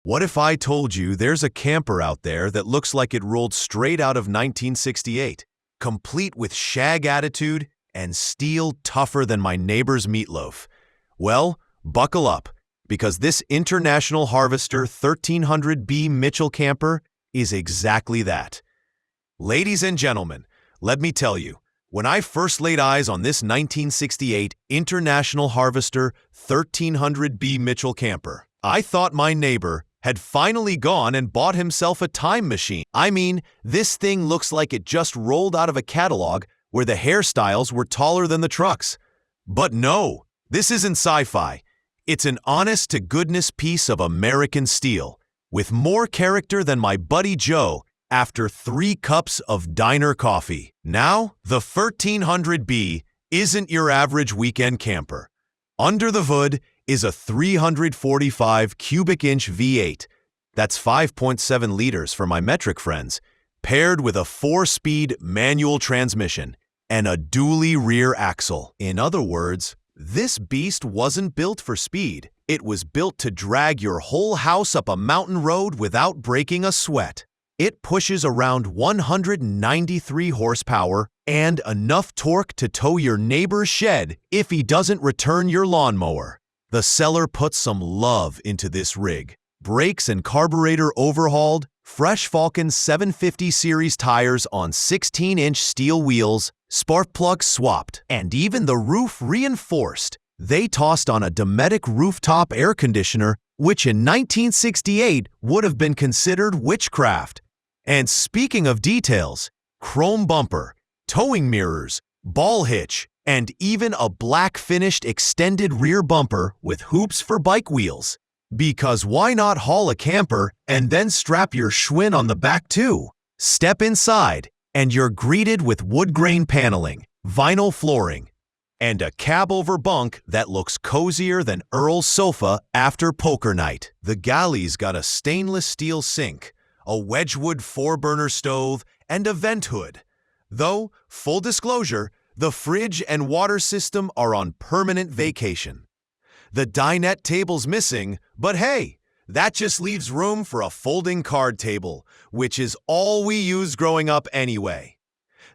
What if I told you there's a camper out there that looks like it rolled straight out of 1968, complete with shag attitude and steel tougher than my neighbor's meatloaf? Well, buckle up, because this International Harvester 1300B Mitchell camper is exactly that. Ladies and gentlemen, let me tell you, when I first laid eyes on this 1968 International Harvester 1300B Mitchell camper, I thought my neighbor had finally gone and bought himself a time machine. I mean, this thing looks like it just rolled out of a catalog where the hairstyles were taller than the trucks. But no, this isn't sci-fi. It's an honest-to-goodness piece of American steel, with more character than my buddy Joe after 3 cups of diner coffee. Now, the 1300B isn't your average weekend camper. Under the hood is a 345 cubic inch V8, that's 5.7 liters for my metric friends, paired with a 4-speed manual transmission and a dually rear axle. In other words, this beast wasn't built for speed. It was built to drag your whole house up a mountain road without breaking a sweat. It pushes around 193 horsepower and enough torque to tow your neighbor's shed if he doesn't return your lawnmower. The seller put some love into this rig. Brakes and carburetor overhauled, fresh Falcon 750 series tires on 16-inch steel wheels, spark plugs swapped, and even the roof reinforced. They tossed on a Dometic rooftop air conditioner, which in 1968 would have been considered witchcraft. And speaking of details, chrome bumper, towing mirrors, ball hitch, and even a black-finished extended rear bumper with hoops for bike wheels. Because why not haul a camper and then strap your Schwinn on the back too? Step inside, and you're greeted with wood grain paneling, vinyl flooring, and a cab-over bunk that looks cozier than Earl's sofa after poker night. The galley's got a stainless steel sink, a Wedgwood 4-burner stove, and a vent hood. Though, full disclosure, the fridge and water system are on permanent vacation. The dinette table's missing, but hey, that just leaves room for a folding card table, which is all we used growing up anyway.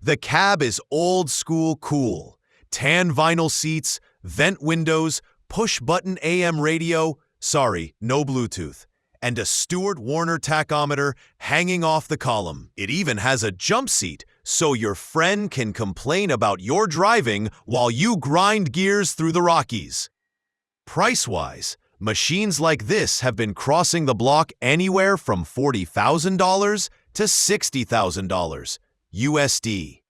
The cab is old school cool. Tan vinyl seats, vent windows, push-button AM radio, sorry, no Bluetooth, and a Stewart Warner tachometer hanging off the column. It even has a jump seat, so your friend can complain about your driving while you grind gears through the Rockies. Price-wise, machines like this have been crossing the block anywhere from $40,000 to $60,000 USD,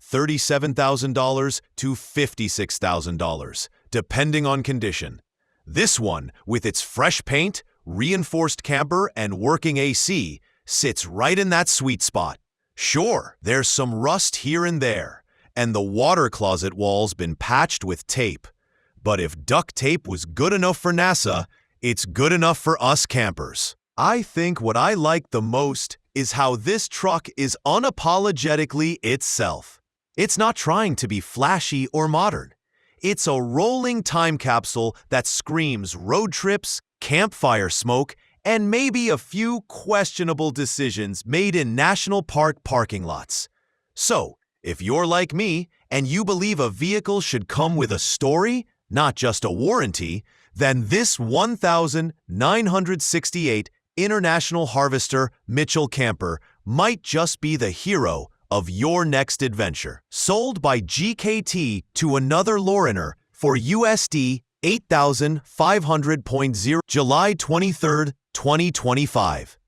$37,000 to $56,000, depending on condition. This one, with its fresh paint, reinforced camper, and working AC, sits right in that sweet spot. Sure, there's some rust here and there, and the water closet wall's been patched with tape. But if duct tape was good enough for NASA, it's good enough for us campers. I think what I like the most is how this truck is unapologetically itself. It's not trying to be flashy or modern. It's a rolling time capsule that screams road trips, campfire smoke, and maybe a few questionable decisions made in national park parking lots. So, if you're like me and you believe a vehicle should come with a story, not just a warranty, then this 1968 International Harvester Mitchell camper might just be the hero of your next adventure. Sold by GKT to another Loriner for USD $8,500.0 July 23, 2025.